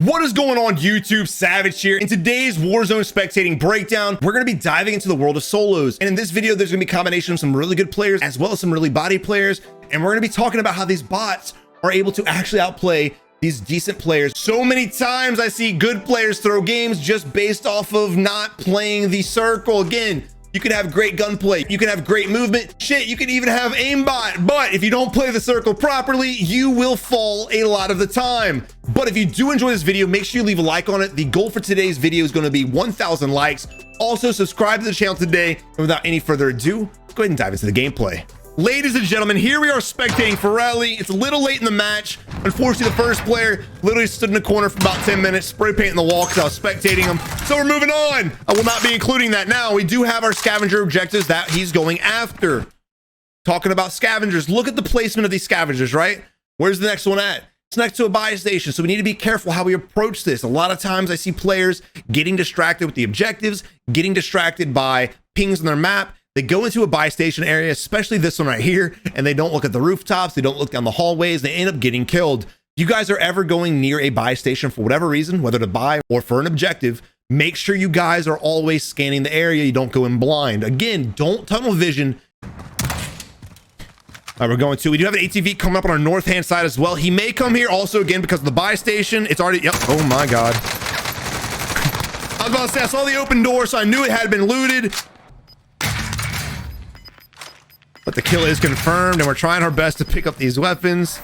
What is going on, YouTube? Savage here. In today's Warzone spectating breakdown, we're going to be diving into the world of solos. And in this video, there's going to be a combination of some really good players as well as some really body players. And we're going to be talking about how these bots are able to actually outplay these decent players. So many times I see good players throw games just based off of not playing the circle. Again, you can have great gunplay, you can have great movement, shit, you can even have aimbot, but if you don't play the circle properly, you will fall a lot of the time. But if you do enjoy this video, make sure you leave a like on it. The goal for today's video is going to be 1,000 likes. Also, subscribe to the channel today. And without any further ado, let's go ahead and dive into the gameplay. Ladies and gentlemen, here we are spectating Forelli. It's a little late in the match. Unfortunately, the first player literally stood in the corner for about 10 minutes, spray painting the wall because I was spectating him. So we're moving on. I will not be including that now. We do have our scavenger objectives that he's going after. Talking about scavengers, look at the placement of these scavengers, right? Where's the next one at? It's next to a buy station, so we need to be careful how we approach this. A lot of times I see players getting distracted with the objectives, getting distracted by pings on their map. They go into a buy station area, especially this one right here, and they don't look at the rooftops, they don't look down the hallways, they end up getting killed. If you guys are ever going near a buy station for whatever reason, whether to buy or for an objective, make sure you guys are always scanning the area. You don't go in blind. Again, don't tunnel vision. All right, we do have an ATV coming up on our north hand side as well. He may come here also again because of the buy station. It's already, yep, oh my God. I was about to say, I saw the open door, so I knew it had been looted. But the kill is confirmed, and we're trying our best to pick up these weapons.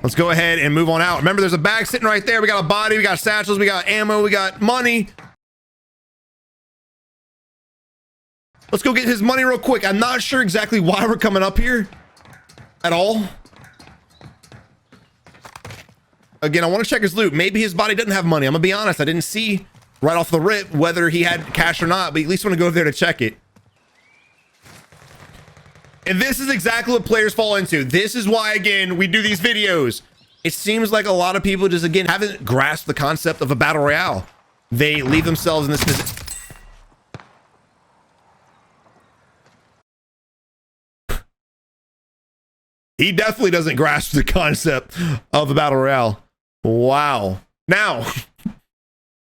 Let's go ahead and move on out. Remember, there's a bag sitting right there. We got a body, we got satchels, we got ammo, we got money. Let's go get his money real quick. I'm not sure exactly why we're coming up here at all. Again, I want to check his loot. Maybe his body doesn't have money. I'm gonna be honest, I didn't see right off the rip whether he had cash or not, but at least want to go over there to check it. And this is exactly what players fall into. This is why, again, we do these videos. It seems like a lot of people just, again, haven't grasped the concept of a battle royale. They leave themselves in this position. He definitely doesn't grasp the concept of a battle royale. Wow. Now,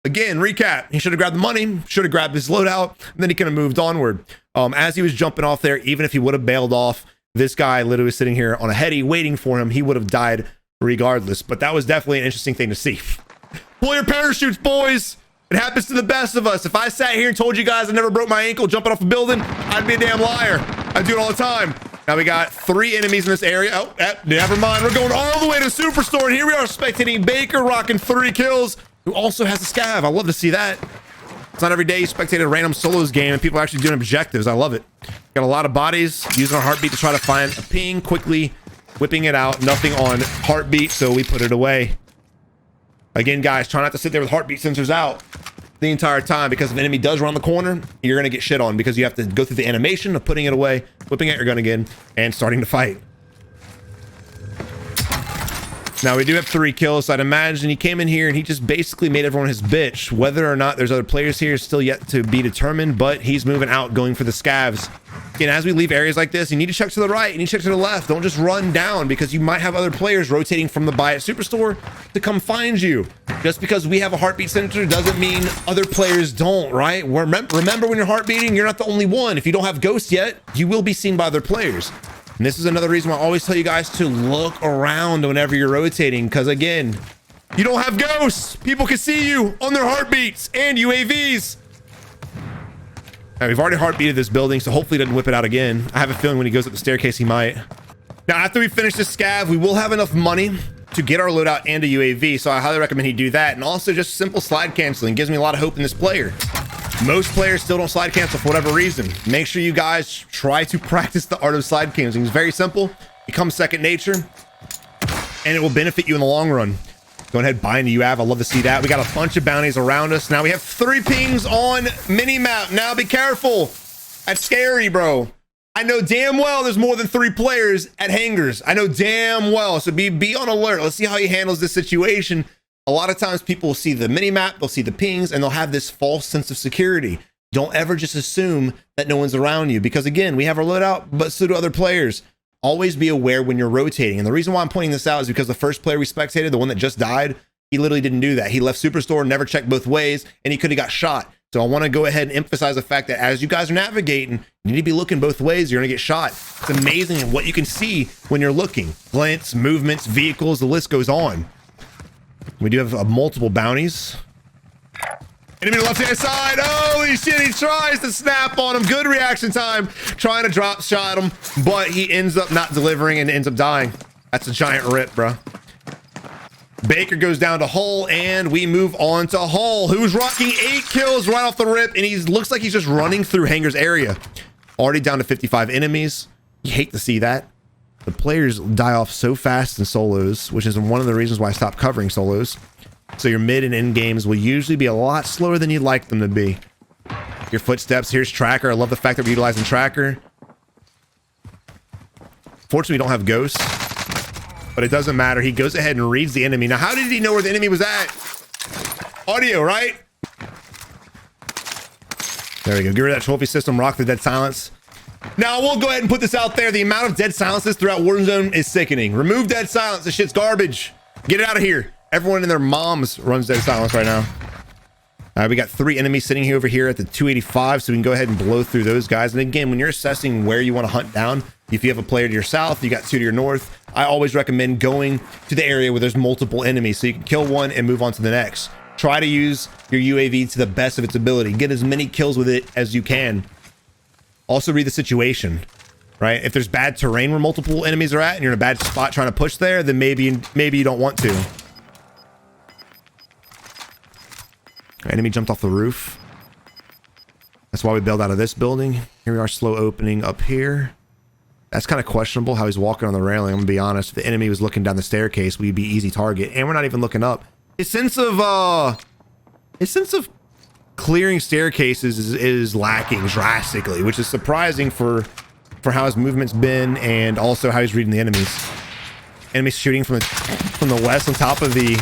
again, recap. He should have grabbed the money, should have grabbed his loadout, and then he could have moved onward. As he was jumping off there, even if he would have bailed off, this guy literally was sitting here on a heady waiting for him. He would have died regardless. But that was definitely an interesting thing to see. Pull your parachutes, boys. It happens to the best of us. If I sat here and told you guys I never broke my ankle jumping off a building, I'd be a damn liar. I do it all the time. Now we got 3 enemies in this area. Oh, never mind. We're going all the way to Superstore, and here we are spectating Baker rocking 3 kills, who also has a scav. I love to see that. It's not every day you spectate a random solos game and people are actually doing objectives. I love it. Got a lot of bodies using our heartbeat to try to find a ping, quickly whipping it out. Nothing on heartbeat, so we put it away. Again, guys, try not to sit there with heartbeat sensors out the entire time, because if an enemy does run the corner, you're going to get shit on because you have to go through the animation of putting it away, whipping out your gun again, and starting to fight. Now, we do have 3 kills, so I'd imagine he came in here and he just basically made everyone his bitch. Whether or not there's other players here is still yet to be determined, but he's moving out, going for the scavs. And as we leave areas like this, you need to check to the right, you need to check to the left. Don't just run down, because you might have other players rotating from the buy at Superstore to come find you. Just because we have a heartbeat sensor doesn't mean other players don't, right? Remember, when you're heart beating, you're not the only one. If you don't have ghosts yet, you will be seen by other players. And this is another reason why I always tell you guys to look around whenever you're rotating, because again, you don't have ghosts. People can see you on their heartbeats and UAVs. Now, we've already heartbeated this building, so hopefully he doesn't whip it out again. I have a feeling when he goes up the staircase, he might. Now, after we finish this scav, we will have enough money to get our loadout and a UAV, so I highly recommend he do that. And also just simple slide canceling gives me a lot of hope in this player. Most players still don't slide cancel for whatever reason. Make sure you guys try to practice the art of slide canceling. It's very simple, becomes second nature, and it will benefit you in the long run. Go ahead, buying the UAV. I love to see that. We got a bunch of bounties around us. Now we have 3 pings on mini-map. Now be careful. That's scary, bro. I know damn well there's more than 3 players at hangars. I know damn well. So be on alert. Let's see how he handles this situation. A lot of times people will see the mini-map, they'll see the pings, and they'll have this false sense of security. Don't ever just assume that no one's around you, because again, we have our loadout, but so do other players. Always be aware when you're rotating. And the reason why I'm pointing this out is because the first player we spectated, the one that just died, He literally didn't do that. He left Superstore, never checked both ways, and he could have got shot. So I want to go ahead and emphasize the fact that as you guys are navigating, you need to be looking both ways. You're going to get shot. It's amazing what you can see when you're looking. Glints, movements, vehicles, the list goes on. We do have multiple bounties. Enemy on the left-hand side. Holy shit, he tries to snap on him. Good reaction time. Trying to drop shot him, but he ends up not delivering and ends up dying. That's a giant rip, bro. Baker goes down to Hull, and we move on to Hull, who's rocking 8 kills right off the rip, and he looks like he's just running through Hangar's area. Already down to 55 enemies. You hate to see that. The players die off so fast in solos, which is one of the reasons why I stopped covering solos. So your mid and end games will usually be a lot slower than you'd like them to be. Your footsteps. Here's Tracker. I love the fact that we're utilizing Tracker. Fortunately, we don't have Ghosts, but it doesn't matter. He goes ahead and reads the enemy. Now, how did he know where the enemy was at? Audio, right? There we go. Get rid of that trophy system. Rock the dead silence. Now, we'll go ahead and put this out there. The amount of dead silences throughout Warzone is sickening. Remove dead silence. This shit's garbage. Get it out of here. Everyone and their moms runs dead silence right now. All right, we got 3 enemies sitting here over here at the 285, so we can go ahead and blow through those guys. And again, when you're assessing where you want to hunt down, if you have a player to your south, you got 2 to your north, I always recommend going to the area where there's multiple enemies so you can kill one and move on to the next. Try to use your UAV to the best of its ability. Get as many kills with it as you can. Also read the situation, right? If there's bad terrain where multiple enemies are at and you're in a bad spot trying to push there, then maybe you don't want to. Enemy jumped off the roof. That's why we bailed out of this building. Here we are, slow opening up here. That's kind of questionable how he's walking on the railing. I'm gonna be honest. If the enemy was looking down the staircase, we'd be easy target. And we're not even looking up. His sense of clearing staircases is lacking drastically, which is surprising for how his movement's been and also how he's reading the enemies. Enemies shooting from the west on top of the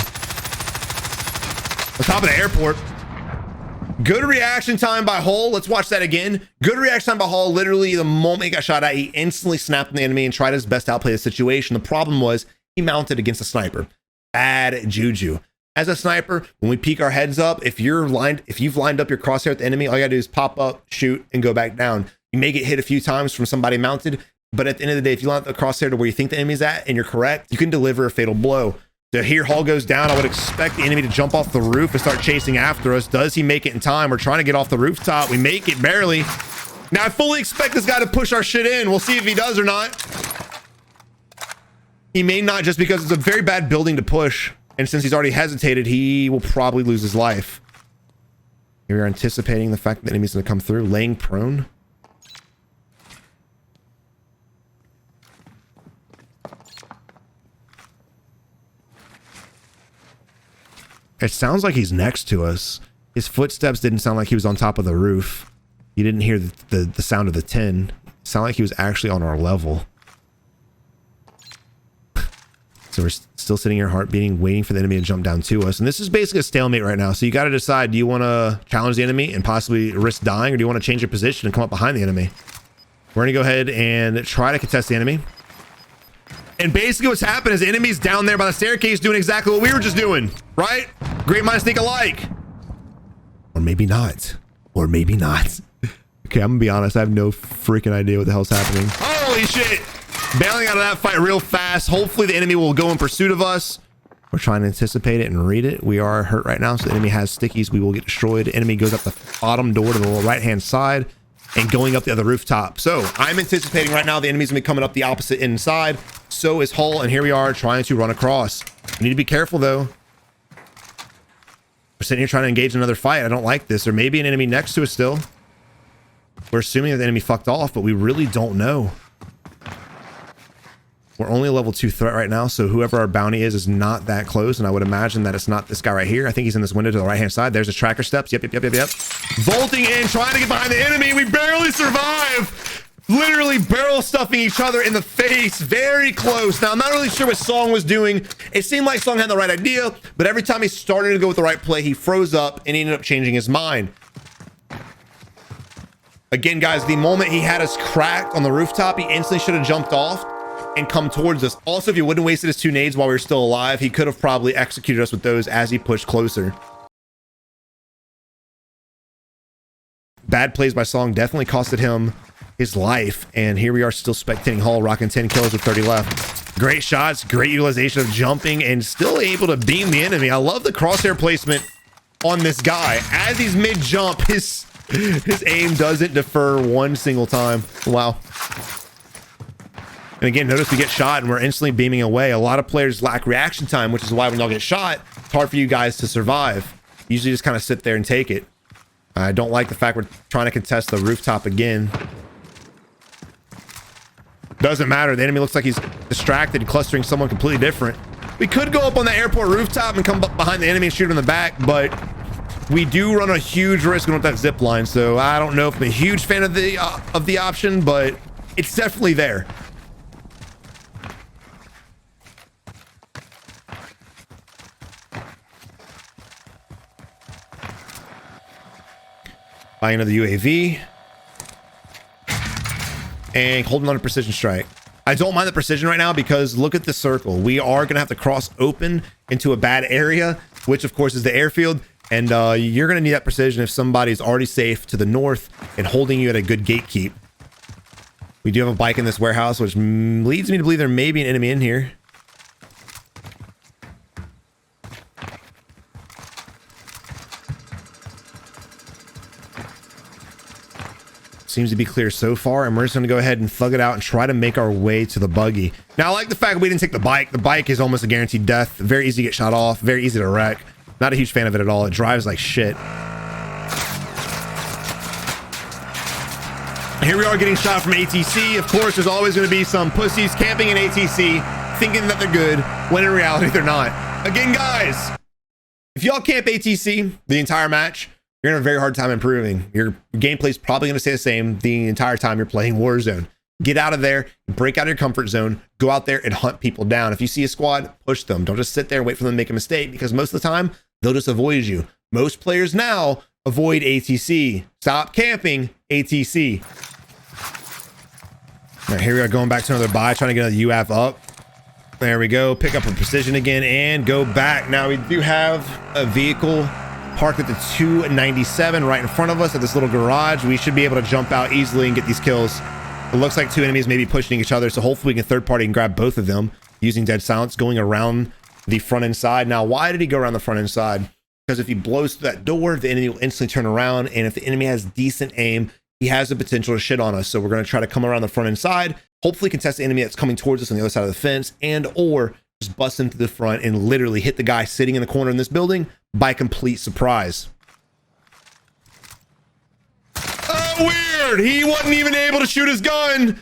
airport. Good reaction time by Hull. Let's watch that again. Good reaction time by Hull. Literally, the moment he got shot at, he instantly snapped on the enemy and tried his best to outplay the situation. The problem was he mounted against a sniper. Bad juju. As a sniper, when we peek our heads up, if you've lined up your crosshair at the enemy, all you gotta do is pop up, shoot, and go back down. You may get hit a few times from somebody mounted, but at the end of the day, if you line up the crosshair to where you think the enemy's at and you're correct, you can deliver a fatal blow. So here Hull goes down. I would expect the enemy to jump off the roof and start chasing after us. Does he make it in time? We're trying to get off the rooftop. We make it barely. Now I fully expect this guy to push our shit in. We'll see if he does or not. He may not, just because it's a very bad building to push. And since he's already hesitated, he will probably lose his life. Here we are anticipating the fact that the enemy's going to come through. Laying prone. It sounds like he's next to us. His footsteps didn't sound like he was on top of the roof. You didn't hear the sound of the 10. It sounded like he was actually on our level. So we're still sitting here, heart beating, waiting for the enemy to jump down to us. And this is basically a stalemate right now. So you got to decide, do you want to challenge the enemy and possibly risk dying, or do you want to change your position and come up behind the enemy? We're going to go ahead and try to contest the enemy. And basically what's happened is the enemy's down there by the staircase doing exactly what we were just doing, right? Great minds think alike. Or maybe not. Or maybe not. Okay, I'm gonna be honest. I have no freaking idea what the hell's happening. Holy shit. Bailing out of that fight real fast. Hopefully the enemy will go in pursuit of us. We're trying to anticipate it and read it. We are hurt right now, so the enemy has stickies. We will get destroyed. The enemy goes up the bottom door to the right-hand side and going up the other rooftop. So I'm anticipating right now the enemy's gonna be coming up the opposite inside. So is Hull, and here we are trying to run across. We need to be careful though. We're sitting here trying to engage in another fight. I don't like this. There may be an enemy next to us still. We're assuming that the enemy fucked off, but we really don't know. We're only a level 2 threat right now, so whoever our bounty is not that close, and I would imagine that it's not this guy right here. I think he's in this window to the right-hand side. There's his tracker steps. Yep. Volting in, trying to get behind the enemy. We barely survive. Literally barrel stuffing each other in the face. Very close. Now, I'm not really sure what Song was doing. It seemed like Song had the right idea, but every time he started to go with the right play, he froze up and he ended up changing his mind. Again, guys, the moment he had us cracked on the rooftop, he instantly should have jumped off and come towards us. Also, if he wouldn't have wasted his 2 nades while we were still alive, he could have probably executed us with those as he pushed closer. Bad plays by Song definitely costed him his life, and here we are still spectating Hull, rocking 10 kills with 30 left. Great shots, great utilization of jumping, and still able to beam the enemy. I love the crosshair placement on this guy. As he's mid-jump, his aim doesn't defer one single time. Wow. And again, notice we get shot and we're instantly beaming away. A lot of players lack reaction time, which is why when y'all get shot, it's hard for you guys to survive. You usually just kind of sit there and take it. I don't like the fact we're trying to contest the rooftop again. Doesn't matter. The enemy looks like he's distracted and clustering someone completely different. We could go up on the airport rooftop and come up behind the enemy and shoot him in the back, but we do run a huge risk going up that zip line. So I don't know if I'm a huge fan of the option, but it's definitely there. Buying another UAV and holding on to precision strike. I don't mind the precision right now because look at the circle. We are going to have to cross open into a bad area, which of course is the airfield. And you're going to need that precision if somebody's already safe to the north and holding you at a good gatekeep. We do have a bike in this warehouse, which leads me to believe there may be an enemy in here. Seems to be clear so far, and we're just going to go ahead and thug it out and try to make our way to the buggy. Now, I like the fact we didn't take the bike. The bike is almost a guaranteed death. Very easy to get shot off. Very easy to wreck. Not a huge fan of it at all. It drives like shit. Here we are getting shot from ATC. Of course, there's always going to be some pussies camping in ATC thinking that they're good when in reality they're not. Again, guys, if y'all camp ATC the entire match, you're gonna have a very hard time improving. Your gameplay is probably gonna stay the same the entire time you're playing Warzone. Get out of there, break out of your comfort zone, go out there and hunt people down. If you see a squad, push them. Don't just sit there and wait for them to make a mistake, because most of the time they'll just avoid you. Most players now avoid ATC. Stop camping ATC. All right, here we are going back to another buy, trying to get another UAV up. There we go. Pick up a precision again and go back. Now we do have a vehicle parked at the 297 right in front of us at this little garage. We should be able to jump out easily and get these kills. It looks like 2 enemies may be pushing each other, so hopefully we can third party and grab both of them using dead silence, going around the front end side. Now, why did he go around the front end side? Because if he blows through that door, the enemy will instantly turn around, and if the enemy has decent aim, he has the potential to shit on us. So we're going to try to come around the front end side, hopefully contest the enemy that's coming towards us on the other side of the fence, and or just bust into the front and literally hit the guy sitting in the corner in this building by complete surprise. Oh, weird. He wasn't even able to shoot his gun,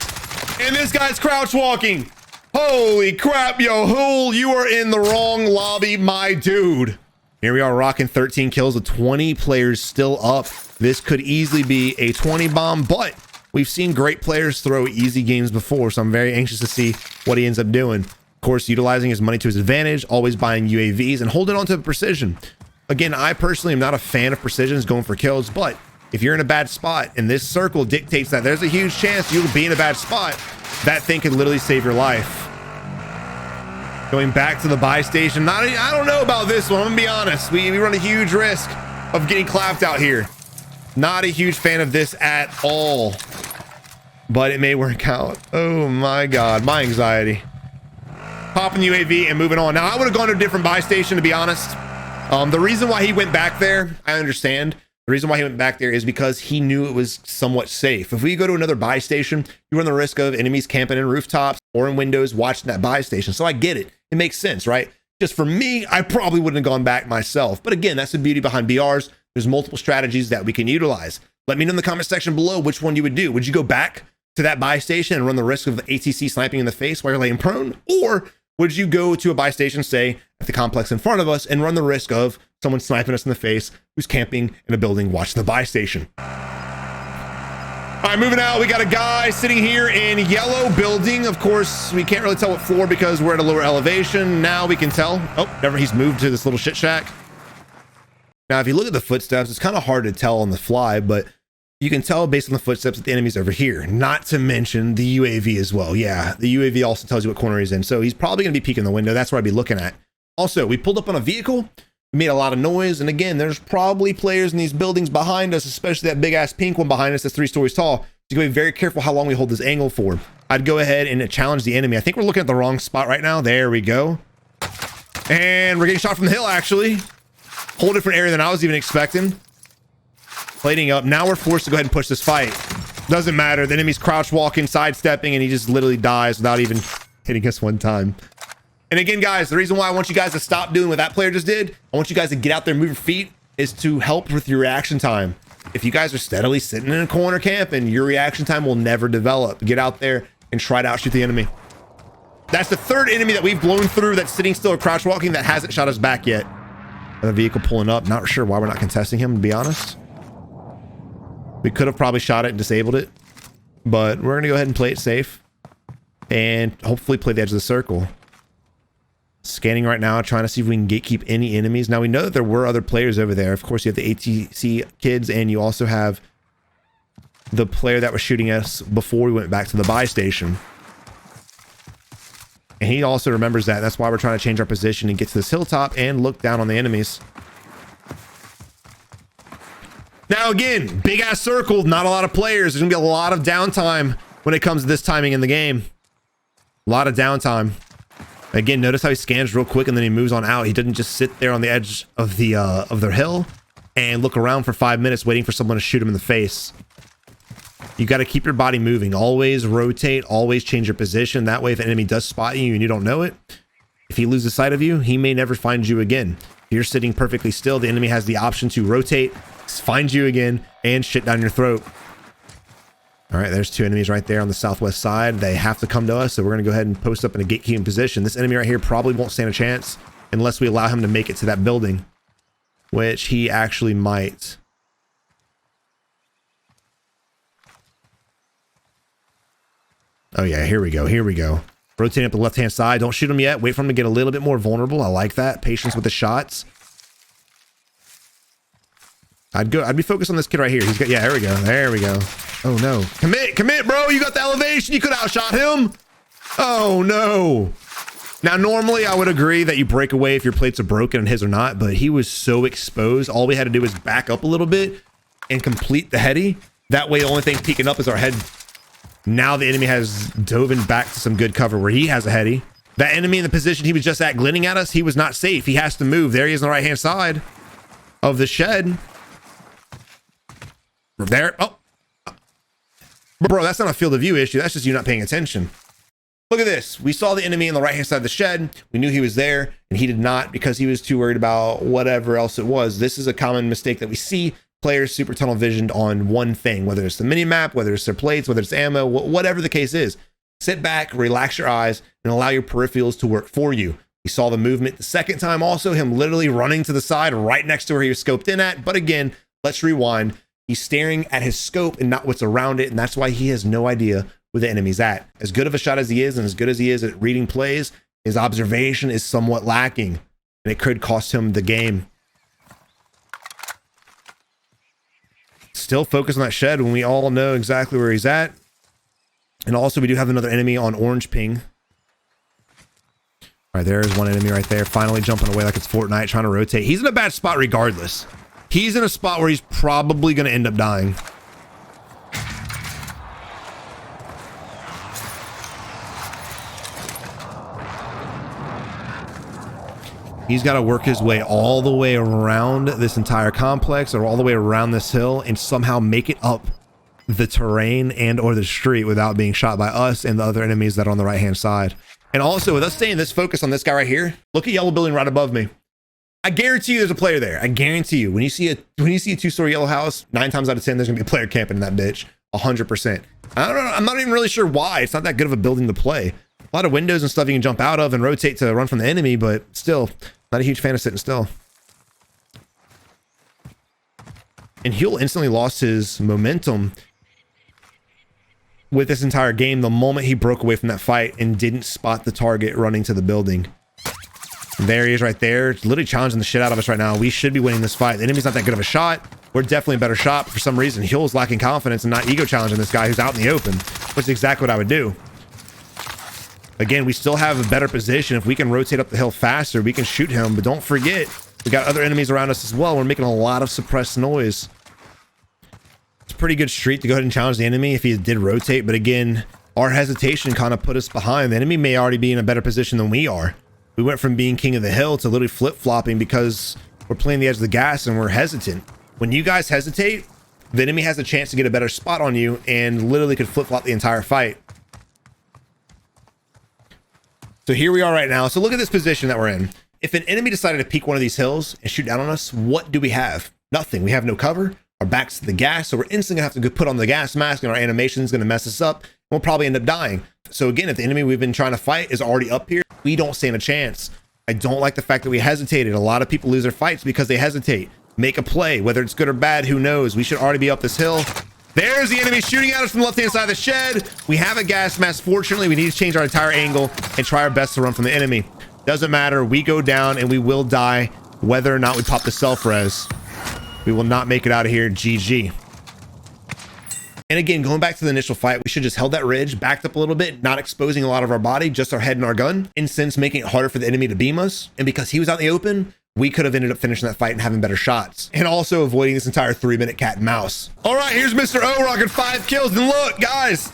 and this guy's crouch walking. Holy crap, yo, Hul, you are in the wrong lobby, my dude. Here we are rocking 13 kills with 20 players still up. This could easily be a 20 bomb, but we've seen great players throw easy games before, so I'm very anxious to see what he ends up doing. Of course, utilizing his money to his advantage, always buying UAVs and holding on to precision. Again, I personally am not a fan of precisions going for kills, but if you're in a bad spot and this circle dictates that there's a huge chance you'll be in a bad spot, that thing could literally save your life. Going back to the buy station. I don't know about this one. I'm gonna be honest. We run a huge risk of getting clapped out here. Not a huge fan of this at all, but it may work out. Oh my God, my anxiety. Popping UAV and moving on. Now, I would have gone to a different buy station, to be honest. The reason why he went back there, I understand. The reason why he went back there is because he knew it was somewhat safe. If we go to another buy station, you run the risk of enemies camping in rooftops or in windows watching that buy station. So I get it. It makes sense, right? Just for me, I probably wouldn't have gone back myself. But again, that's the beauty behind BRs. There's multiple strategies that we can utilize. Let me know in the comment section below which one you would do. Would you go back to that buy station and run the risk of the ATC sniping in the face while you're laying prone? Or would you go to a buy station, say at the complex in front of us, and run the risk of someone sniping us in the face who's camping in a building watching the buy station? All right, moving out. We got a guy sitting here in yellow building. Of course, we can't really tell what floor because we're at a lower elevation. Now we can tell. Oh, never. He's moved to this little shit shack. Now, if you look at the footsteps, it's kind of hard to tell on the fly, but You can tell based on the footsteps that the enemy's over here, not to mention the UAV as well. Yeah, the UAV also tells you what corner he's in. So he's probably going to be peeking the window. That's what I'd be looking at. Also, we pulled up on a vehicle, we made a lot of noise. And again, there's probably players in these buildings behind us, especially that big ass pink one behind us that's 3 stories tall. So you gotta be very careful how long we hold this angle for. I'd go ahead and challenge the enemy. I think we're looking at the wrong spot right now. There we go. And we're getting shot from the hill, actually. Whole different area than I was even expecting. Plating up. Now we're forced to go ahead and push this fight. Doesn't matter. The enemy's crouch walking, sidestepping, and he just literally dies without even hitting us one time. And again, guys, the reason why I want you guys to stop doing what that player just did, I want you guys to get out there and move your feet, is to help with your reaction time. If you guys are steadily sitting in a corner camping, your reaction time will never develop. Get out there and try to outshoot the enemy. That's the 3rd enemy that we've blown through that's sitting still or crouch walking that hasn't shot us back yet. Another vehicle pulling up. Not sure why we're not contesting him, to be honest. We could have probably shot it and disabled it, but we're going to go ahead and play it safe and hopefully play the edge of the circle. Scanning right now, trying to see if we can gatekeep any enemies. Now we know that there were other players over there. Of course, you have the ATC kids, and you also have the player that was shooting us before we went back to the buy station. And he also remembers that. That's why we're trying to change our position and get to this hilltop and look down on the enemies. Now again, big ass circle, not a lot of players. There's gonna be a lot of downtime when it comes to this timing in the game. A lot of downtime. Again, notice how he scans real quick and then he moves on out. He didn't just sit there on the edge of the of their hill and look around for 5 minutes waiting for someone to shoot him in the face. You got to keep your body moving. Always rotate, always change your position. That way, if an enemy does spot you and you don't know it, if he loses sight of you, he may never find you again. If you're sitting perfectly still, the enemy has the option to rotate, find you again, and shit down your throat. All right, there's 2 enemies right there on the southwest side. They have to come to us, so we're going to go ahead and post up in a gatekeeping position. This enemy right here probably won't stand a chance unless we allow him to make it to that building, which he actually might. Oh yeah, here we go. Here we go. Rotating up the left-hand side. Don't shoot him yet. Wait for him to get a little bit more vulnerable. I like that. Patience with the shots. I'd be focused on this kid right here. He's got, yeah, there we go. There we go. Oh no. Commit, bro. You got the elevation. You could outshot him. Oh no. Now, normally I would agree that you break away if your plates are broken and his are not, but he was so exposed. All we had to do was back up a little bit and complete the heady. That way, the only thing peeking up is our head. Now the enemy has dove in back to some good cover where he has a heady. That enemy in the position he was just at glinting at us, he was not safe. He has to move. There he is on the right-hand side of the shed. There. Oh. Bro, that's not a field of view issue. That's just you not paying attention. Look at this. We saw the enemy on the right-hand side of the shed. We knew he was there, and he did not because he was too worried about whatever else it was. This is a common mistake that we see. Players super tunnel visioned on one thing, whether it's the mini map, whether it's their plates, whether it's ammo, whatever the case is. Sit back, relax your eyes, and allow your peripherals to work for you. We saw the movement the second time also, him literally running to the side right next to where he was scoped in at. But again, let's rewind. He's staring at his scope and not what's around it, and that's why he has no idea where the enemy's at. As good of a shot as he is, and as good as he is at reading plays, his observation is somewhat lacking, and it could cost him the game. Still focus on that shed when we all know exactly where he's at. And also, we do have another enemy on orange ping. All right, there's one enemy right there, finally jumping away like it's Fortnite, trying to rotate. He's in a bad spot regardless. He's in a spot where he's probably going to end up dying. He's got to work his way all the way around this entire complex or all the way around this hill and somehow make it up the terrain and or the street without being shot by us and the other enemies that are on the right hand side. And also, with us staying this focus on this guy right here, look at yellow building right above me. I guarantee you there's a player there. I guarantee you. When you see a 2-story yellow house, 9 times out of 10, there's gonna be a player camping in that bitch. 100%. I don't know. I'm not even really sure why. It's not that good of a building to play. A lot of windows and stuff you can jump out of and rotate to run from the enemy, but still, not a huge fan of sitting still. And Huel instantly lost his momentum with this entire game the moment he broke away from that fight and didn't spot the target running to the building. There he is right there. It's literally challenging the shit out of us right now. We should be winning this fight. The enemy's not that good of a shot. We're definitely a better shot, but for some reason, Huel's lacking confidence and not ego challenging this guy who's out in the open, which is exactly what I would do. Again, we still have a better position. If we can rotate up the hill faster, we can shoot him, but don't forget, we got other enemies around us as well. We're making a lot of suppressed noise. It's a pretty good streak to go ahead and challenge the enemy if he did rotate, but again, our hesitation kind of put us behind. The enemy may already be in a better position than we are. We went from being king of the hill to literally flip-flopping because we're playing the edge of the gas and we're hesitant. When you guys hesitate, the enemy has a chance to get a better spot on you and literally could flip-flop the entire fight. So here we are right now. So look at this position that we're in. If an enemy decided to peek one of these hills and shoot down on us, what do we have? Nothing. We have no cover. Our back's to the gas, so we're instantly gonna have to go put on the gas mask, and our animation is gonna mess us up. We'll probably end up dying. So again, if the enemy we've been trying to fight is already up here, we don't stand a chance. I don't like the fact that we hesitated. A lot of people lose their fights because they hesitate. Make a play, whether it's good or bad, who knows? We should already be up this hill. There's the enemy shooting at us from the left-hand side of the shed. We have a gas mask. Fortunately, we need to change our entire angle and try our best to run from the enemy. Doesn't matter. We go down and we will die, whether or not we pop the self-res. We will not make it out of here. GG. And again, going back to the initial fight, we should just held that ridge, backed up a little bit, not exposing a lot of our body, just our head and our gun, in sense making it harder for the enemy to beam us. And because he was out in the open, we could have ended up finishing that fight and having better shots, and also avoiding this entire 3-minute cat and mouse. All right, here's Mr. O rocking 5 kills. And look, guys,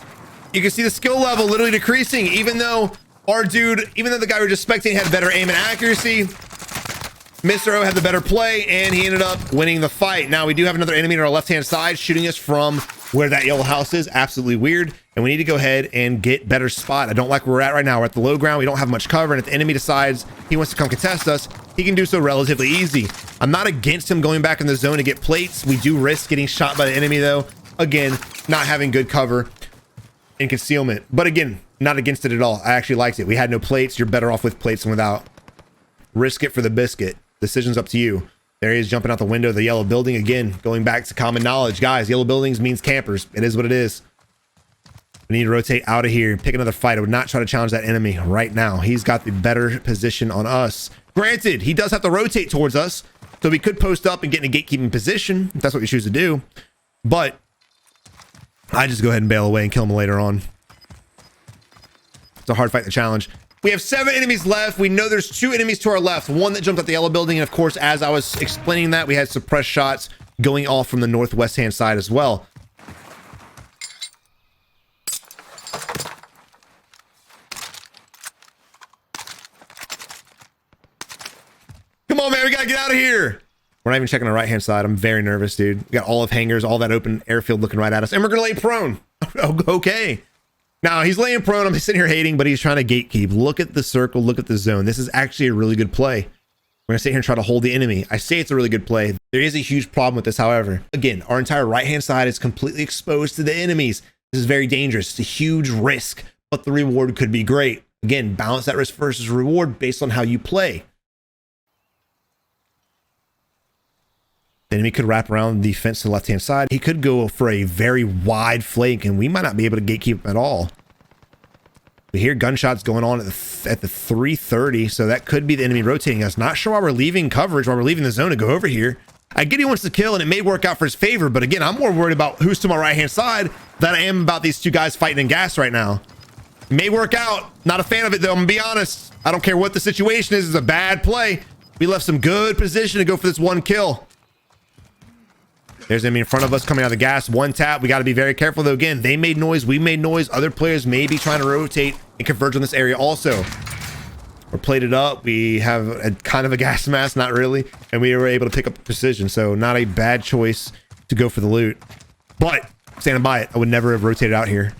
you can see the skill level literally decreasing, even though the guy we were just spectating had better aim and accuracy. Mr. O had the better play, and he ended up winning the fight. Now, we do have another enemy on our left-hand side shooting us from where that yellow house is. Absolutely weird. And we need to go ahead and get better spot. I don't like where we're at right now. We're at the low ground. We don't have much cover. And if the enemy decides he wants to come contest us, he can do so relatively easy. I'm not against him going back in the zone to get plates. We do risk getting shot by the enemy, though. Again, not having good cover and concealment. But again, not against it at all. I actually liked it. We had no plates. You're better off with plates than without. Risk it for the biscuit. Decision's up to you. There he is jumping out the window of the yellow building. Again, going back to common knowledge. Guys, yellow buildings means campers. It is what it is. We need to rotate out of here and pick another fight. I would not try to challenge that enemy right now. He's got the better position on us. Granted, he does have to rotate towards us, so we could post up and get in a gatekeeping position if that's what we choose to do. But I just go ahead and bail away and kill him later on. It's a hard fight to challenge. We have 7 enemies left. We know there's 2 enemies to our left. One that jumped out the yellow building. And of course, as I was explaining that, we had suppressed shots going off from the northwest hand side as well. Come on, man. We got to get out of here. We're not even checking the right hand side. I'm very nervous, dude. We got all of hangars, all that open airfield looking right at us. And we're going to lay prone. Okay. Now he's laying prone. I'm sitting here hating, but he's trying to gatekeep. Look at the circle. Look at the zone. This is actually a really good play. We're going to sit here and try to hold the enemy. I say it's a really good play. There is a huge problem with this, however. Again, our entire right-hand side is completely exposed to the enemies. This is very dangerous. It's a huge risk, but the reward could be great. Again, balance that risk versus reward based on how you play. The enemy could wrap around the fence to the left-hand side. He could go for a very wide flank, and we might not be able to gatekeep him at all. We hear gunshots going on at the 3:30, so that could be the enemy rotating us. Not sure why we're leaving coverage, why we're leaving the zone to go over here. I get he wants to kill, and it may work out for his favor, but again, I'm more worried about who's to my right-hand side than I am about these 2 guys fighting in gas right now. It may work out. Not a fan of it, though. I'm gonna be honest. I don't care what the situation is. It's a bad play. We left some good position to go for this 1 kill. There's enemy in front of us coming out of the gas. 1 tap. We got to be very careful, though. Again, they made noise. We made noise. Other players may be trying to rotate and converge on this area also. We're plated up. We have a kind of a gas mask, not really. And we were able to pick up precision. So not a bad choice to go for the loot. But standing by it, I would never have rotated out here.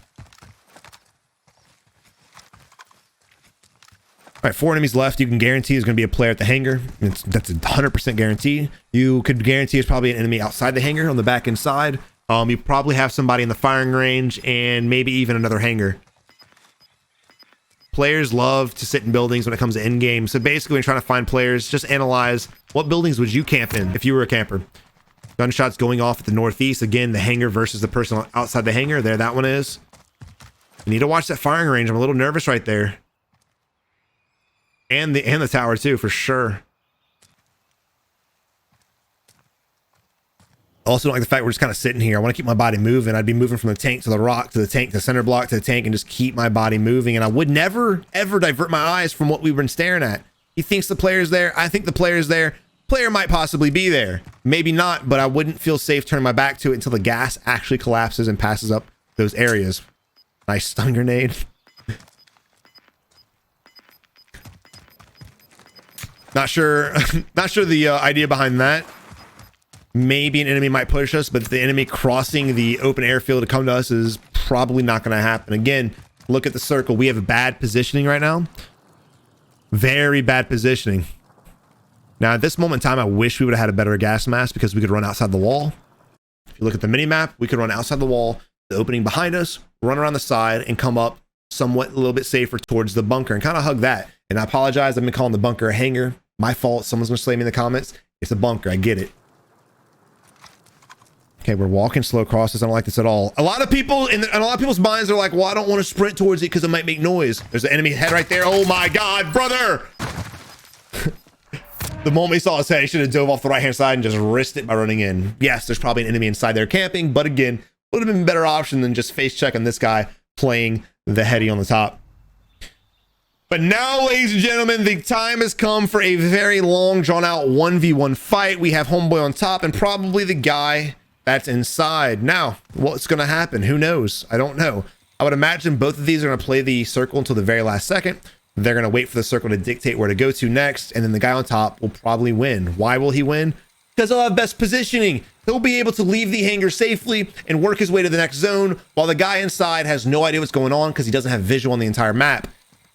All right, 4 enemies left. You can guarantee there's going to be a player at the hangar. That's a 100% guarantee. You could guarantee there's probably an enemy outside the hangar on the back end side. You probably have somebody in the firing range and maybe even another hangar. Players love to sit in buildings when it comes to end game. So basically, when you're trying to find players, just analyze what buildings would you camp in if you were a camper. Gunshots going off at the northeast. Again, the hangar versus the person outside the hangar. There, that one is. You need to watch that firing range. I'm a little nervous right there. And the tower too, for sure. I also don't like the fact we're just kind of sitting here. I want to keep my body moving. I'd be moving from the tank to the rock to the tank to the center block to the tank and just keep my body moving. And I would never, ever divert my eyes from what we've been staring at. He thinks the player's there. I think the player's there. Player might possibly be there. Maybe not, but I wouldn't feel safe turning my back to it until the gas actually collapses and passes up those areas. Nice stun grenade. Not sure the idea behind that. Maybe an enemy might push us, but the enemy crossing the open airfield to come to us is probably not going to happen. Again, look at the circle. We have a bad positioning right now. Very bad positioning. Now, at this moment in time, I wish we would have had a better gas mask because we could run outside the wall. If you look at the mini map, we could run outside the wall, the opening behind us, run around the side, and come up somewhat a little bit safer towards the bunker and kind of hug that. And I apologize. I've been calling the bunker a hangar. My fault. Someone's going to slay me in the comments. It's a bunker. I get it. Okay, we're walking slow across this. I don't like this at all. A lot of people and a lot of people's minds are like, well, I don't want to sprint towards it because it might make noise. There's an enemy head right there. Oh my God, brother. The moment he saw his head, he should have dove off the right-hand side and just risked it by running in. Yes, there's probably an enemy inside there camping, but again, would have been a better option than just face checking this guy playing the heady on the top. But now, ladies and gentlemen, the time has come for a very long, drawn-out 1v1 fight. We have Homeboy on top and probably the guy that's inside. Now, what's going to happen? Who knows? I don't know. I would imagine both of these are going to play the circle until the very last second. They're going to wait for the circle to dictate where to go to next, and then the guy on top will probably win. Why will he win? Because he'll have best positioning. He'll be able to leave the hangar safely and work his way to the next zone, while the guy inside has no idea what's going on because he doesn't have visual on the entire map.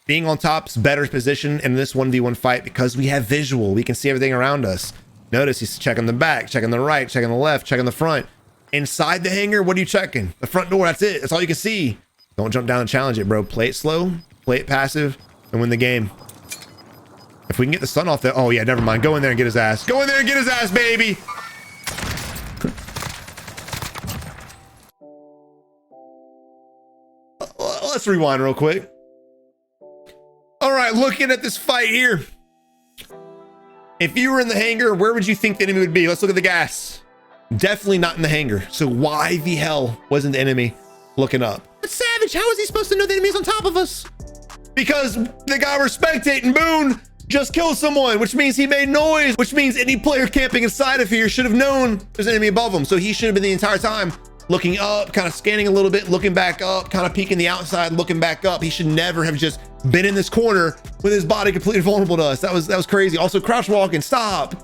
Being on top's better position in this 1v1 fight because we have visual. We can see everything around us. Notice he's checking the back, checking the right, checking the left, checking the front. Inside the hangar, what are you checking? The front door, that's it. That's all you can see. Don't jump down and challenge it, bro. Play it slow, play it passive, and win the game. If we can get the stun off there. Oh, yeah, never mind. Go in there and get his ass. Go in there and get his ass, baby. Let's rewind real quick. All right, looking at this fight here. If you were in the hangar, where would you think the enemy would be? Let's look at the gas. Definitely not in the hangar. So why the hell wasn't the enemy looking up? But Savage, how is he supposed to know the enemy's on top of us? Because the guy we're spectating, Boone, just killed someone, which means he made noise, which means any player camping inside of here should have known there's an enemy above him. So he should have been the entire time looking up, kind of scanning a little bit, looking back up, kind of peeking the outside, looking back up. He should never have just been in this corner with his body completely vulnerable to us. That was crazy. Also, crouch walking. Stop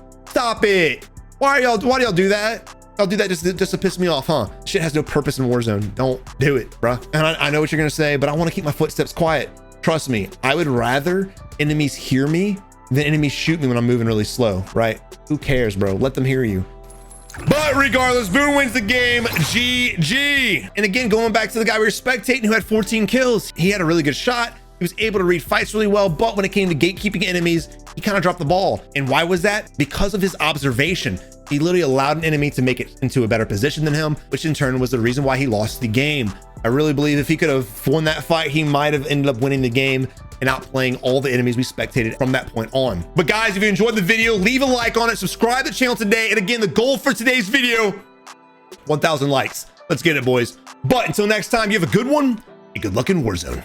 it. Why do y'all do that? I'll do that just to piss me off, huh? Shit has no purpose in Warzone. Don't do it, bruh. And I know what you're gonna say, but I want to keep my footsteps quiet. Trust me, I would rather enemies hear me than enemies shoot me when I'm moving really slow, right? Who cares, bro? Let them hear you. But regardless, Boone wins the game. GG. And again, going back to the guy we were spectating who had 14 kills. He had a really good shot. He was able to read fights really well, but when it came to gatekeeping enemies, he kind of dropped the ball. And why was that? Because of his observation. He literally allowed an enemy to make it into a better position than him, which in turn was the reason why he lost the game. I really believe if he could have won that fight, he might have ended up winning the game and outplaying all the enemies we spectated from that point on. But guys, if you enjoyed the video, leave a like on it, subscribe to the channel today. And again, the goal for today's video, 1,000 likes. Let's get it, boys. But until next time, you have a good one and good luck in Warzone.